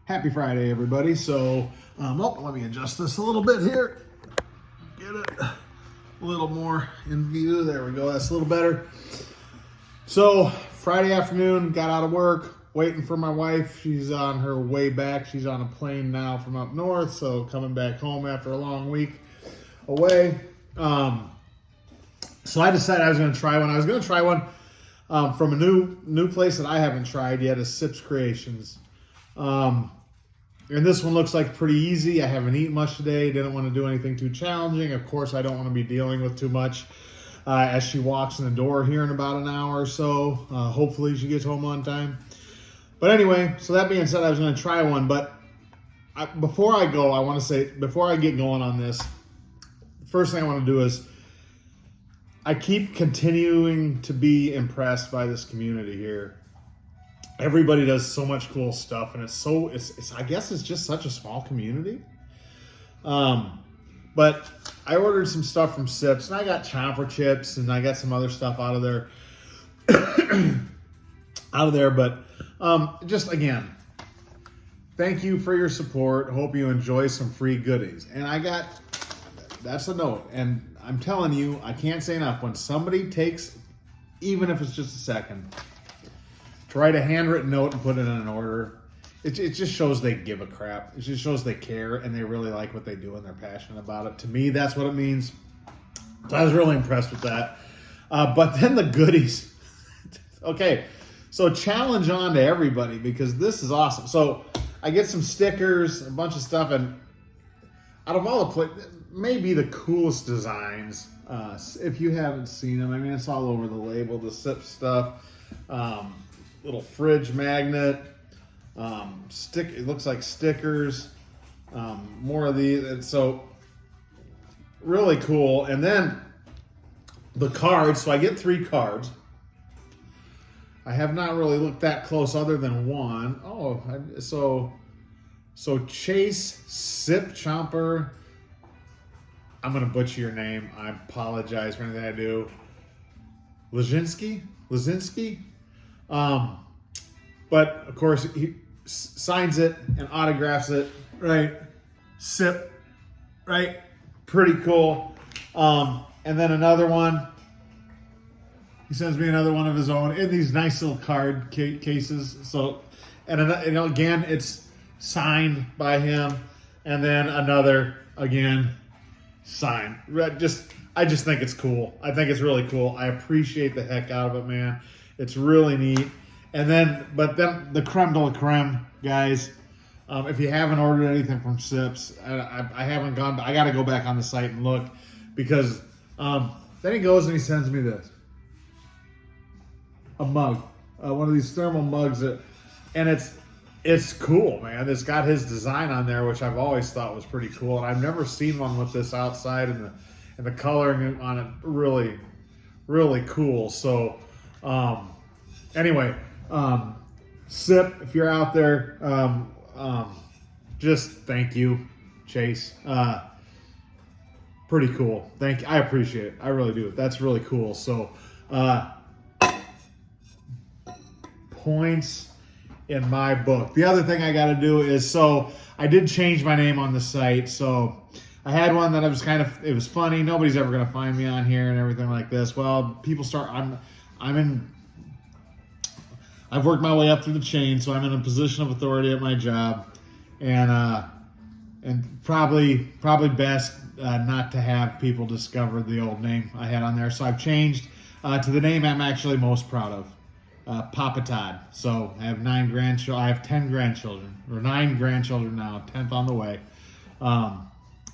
Happy Friday, everybody. So, let me adjust this a little bit here. Get it a little more in view. There we go. That's a little better. So, Friday afternoon, got out of work, waiting for my wife. She's on her way back. She's on a plane now from up north, so coming back home after a long week away. So I decided I was going to try one. I was going to try one from a new place that I haven't tried yet, is Sips Creations. And this one looks like pretty easy. I haven't eaten much today. Didn't want to do anything too challenging. Of course, I don't want to be dealing with too much as she walks in the door here in about an hour or so. Hopefully she gets home on time. But anyway, so that being said, I was going to try one. But before I go, I want to say, before I get going on this, the first thing I want to do is I keep continuing to be impressed by this community here. Everybody does so much cool stuff, and it's I guess it's just such a small community. But I ordered some stuff from Sips, and I got chomper chips, and I got some other stuff out of there. But just again, thank you for your support. Hope you enjoy some free goodies. And that's a note. And I'm telling you, I can't say enough. When somebody takes, even if it's just a second, to write a handwritten note and put it in an order, it just shows they give a crap. It just shows they care and they really like what they do and they're passionate about it. To me, that's what it means. So I was really impressed with that. But then the goodies. Okay, so challenge on to everybody because this is awesome. So I get some stickers, a bunch of stuff, and out of all the maybe the coolest designs. If you haven't seen them, I mean, it's all over the label, the Sip stuff. Little fridge magnet, it looks like stickers, more of these, and so really cool. And then the cards, so I get 3 cards. I have not really looked that close other than one. So Chaise Sip Chomper. I'm gonna butcher your name. I apologize for anything I do. Lazinski. But of course he signs it and autographs it, right? Sip, right? Pretty cool. And then another one, he sends me another one of his own in these nice little card cases. So, and again, it's signed by him. And then another, again, signed. I just think it's cool. I think it's really cool. I appreciate the heck out of it, man. It's really neat. And then, the creme de la creme, guys. If you haven't ordered anything from Sips, I haven't gone. I got to go back on the site and look because then he goes and he sends me this, a mug, one of these thermal mugs and it's cool, man. It's got his design on there, which I've always thought was pretty cool, and I've never seen one with this outside and the coloring on it really, really cool. So. Anyway, Sip, if you're out there, just thank you, Chaise. Pretty cool. Thank you. I appreciate it. I really do. That's really cool. So, points in my book. The other thing I got to do is, so I did change my name on the site. So I had one that it was funny. Nobody's ever going to find me on here and everything like this. Well, people I've worked my way up through the chain, so I'm in a position of authority at my job, and probably best not to have people discover the old name I had on there. So I've changed to the name I'm actually most proud of, Papa Todd. So I have 9 grandchildren. I have 10 grandchildren, or 9 grandchildren now, 10th on the way.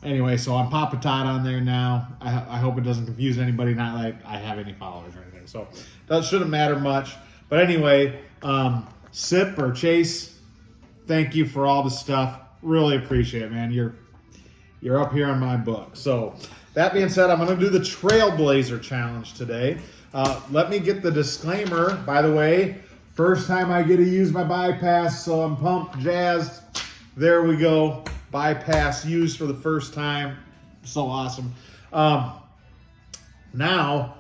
Anyway, so I'm Papa Todd on there now. I hope it doesn't confuse anybody. Not like I have any followers or anything. So that shouldn't matter much. But anyway, Sip or Chaise, thank you for all the stuff. Really appreciate it, man. You're up here in my book. So that being said, I'm going to do the Trailblazer challenge today. Let me get the disclaimer. By the way, first time I get to use my bypass, so I'm pumped, jazzed. There we go. Bypass used for the first time. So awesome. Now,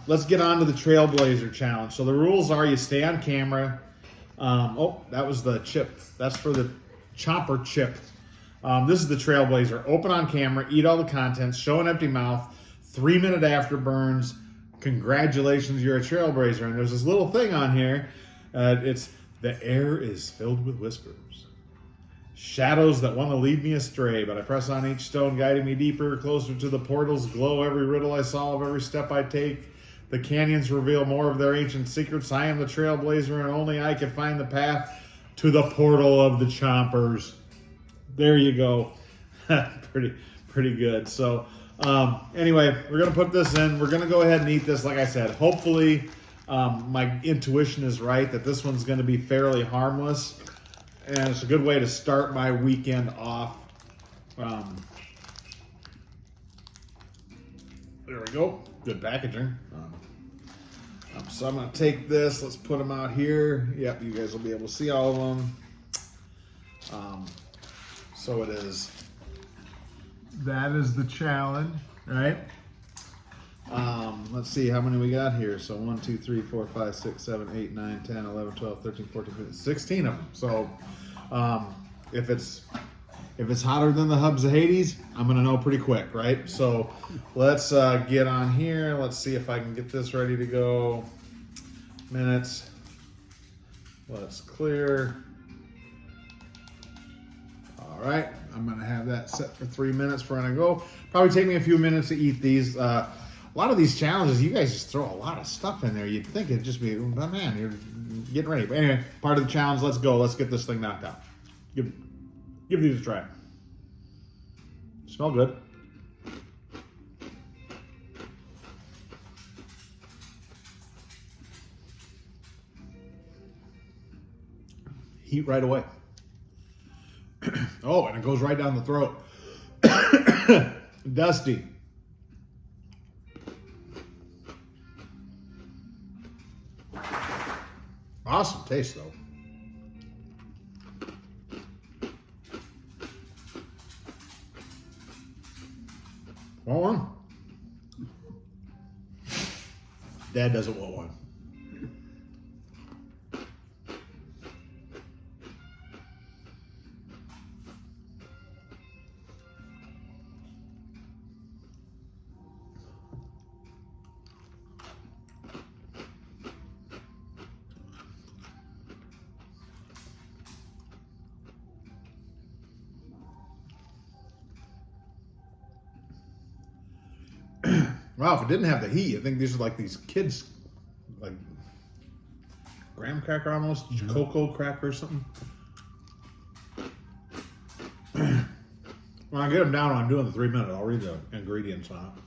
let's get on to the Trailblazer challenge. So the rules are you stay on camera Oh, that was the chip. That's for the chomper chip. This is the Trailblazer. Open on camera, eat all the contents, show an empty mouth, 3-minute afterburns. Congratulations, you're a Trailblazer. And there's this little thing on here. It's the air is filled with whispers. Shadows that want to lead me astray, but I press on each stone, guiding me deeper, closer to the portals, glow every riddle I solve, every step I take. The canyons reveal more of their ancient secrets. I am the Trailblazer, and only I can find the path to the portal of the Chompers. There you go. pretty good. So anyway, we're going to put this in. We're going to go ahead and eat this. Like I said, hopefully my intuition is right that this one's going to be fairly harmless. And it's a good way to start my weekend off. There we go. Good packaging. So I'm going to take this. Let's put them out here. Yep, you guys will be able to see all of them. So it is. That is the challenge, right? Let's see how many we got here. So 1, 2, 3, 4, 5, 6, 7, 8, 9, 10, 11, 12, 13, 14, 15, 16 of them. So if it's hotter than the hubs of Hades, I'm going to know pretty quick, right? So let's get on here. Let's see if I can get this ready to go. Minutes. Let's clear. All right. I'm going to have that set for 3 minutes for when I go. Probably take me a few minutes to eat these. A lot of these challenges, you guys just throw a lot of stuff in there. You'd think it'd just be, but man, you're getting ready. But anyway, part of the challenge. Let's go. Let's get this thing knocked out. Give these a try. Smell good. Heat right away. Oh, and it goes right down the throat. Dusty. Awesome taste, though. Want one? Dad doesn't want one. Wow, if it didn't have the heat, I think these are like these kids, like graham cracker almost, cocoa cracker or something. When I get them down, I'm doing the 3 minute. I'll read the ingredients on it.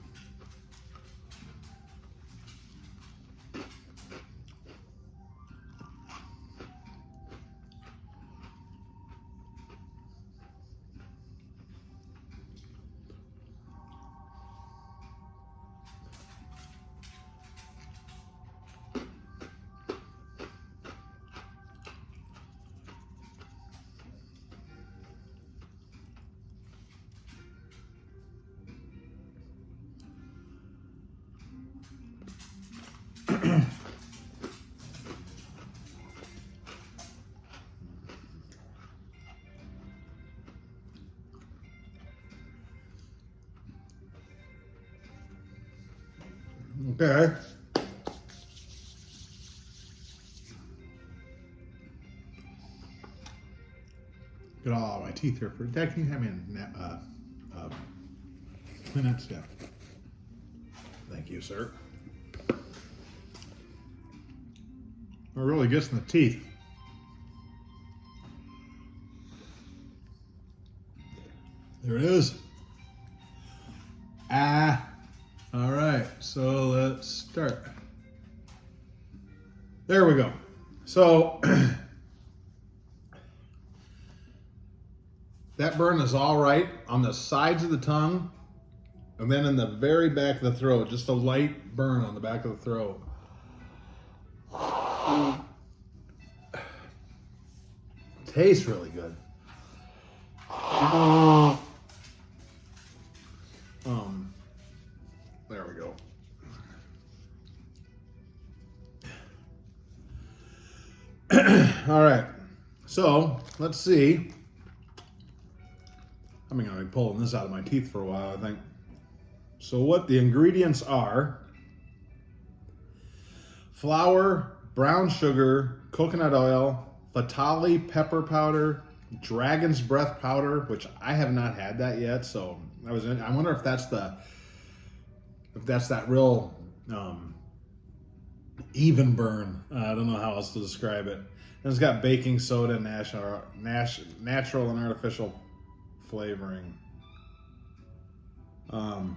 Okay. Get all of my teeth here for Dad, can you have me minutes? Yeah. Thank you, sir. It really gets in the teeth. There it is. All right, so let's start. There we go. So that burn is all right on the sides of the tongue, and then in the very back of the throat, just a light burn on the back of the throat. Tastes really good. There we go. All right, so let's see. I'm going to be pulling this out of my teeth for a while, I think. So what the ingredients are: flour, brown sugar, coconut oil, fatali pepper powder, dragon's breath powder, which I have not had that yet. So I wonder if that's that real even burn. I don't know how else to describe it. And it's got baking soda, natural and artificial flavoring. Fond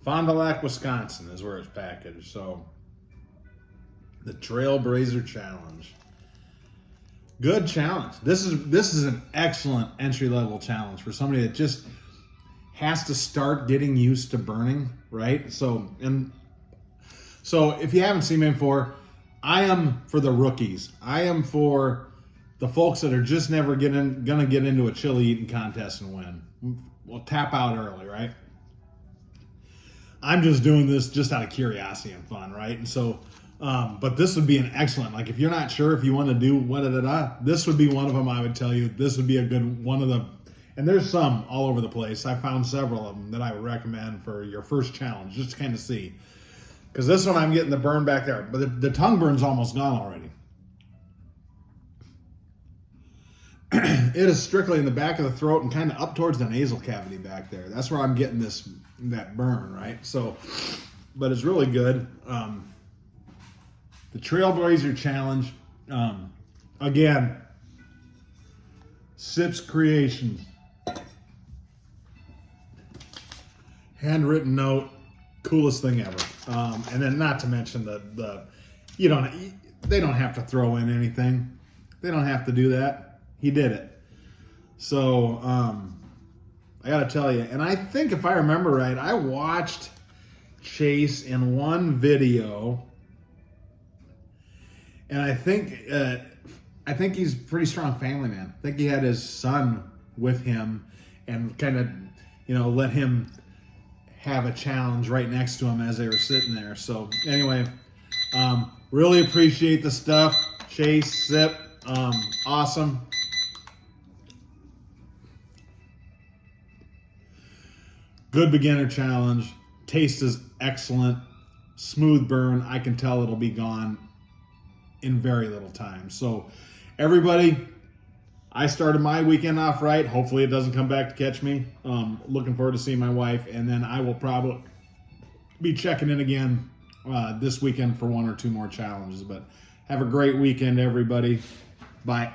du Lac, Wisconsin is where it's packaged. So the Trailblazer Challenge. Good challenge. This is an excellent entry-level challenge for somebody that just has to start getting used to burning, right? So if you haven't seen me before, I am for the rookies. I am for the folks that are just never gonna get into a chili eating contest and win. We'll tap out early, right? I'm just doing this just out of curiosity and fun, right? And so, but this would be an excellent, like if you're not sure if you want to do this would be one of them. I would tell you this would be a good one of the, and there's some all over the place. I found several of them that I would recommend for your first challenge, just to kind of see. Because this one I'm getting the burn back there, but the tongue burn's almost gone already. It is strictly in the back of the throat and kind of up towards the nasal cavity back there. That's where I'm getting that burn, right? So, but it's really good. The Trailblazer Challenge, again, Sips Creations, handwritten note, coolest thing ever. And then not to mention they don't have to throw in anything. They don't have to do that. He did it. So, I got to tell you, and I think if I remember right, I watched Chaise in one video, and I think he's a pretty strong family man. I think he had his son with him and kind of, let him have a challenge right next to him as they were sitting there. So anyway, really appreciate the stuff. Chaise, Sip, awesome. Good beginner challenge. Taste is excellent. Smooth burn. I can tell it'll be gone in very little time. So everybody, I started my weekend off right. Hopefully it doesn't come back to catch me. Looking forward to seeing my wife, and then I will probably be checking in again this weekend for one or two more challenges. But have a great weekend, everybody. Bye.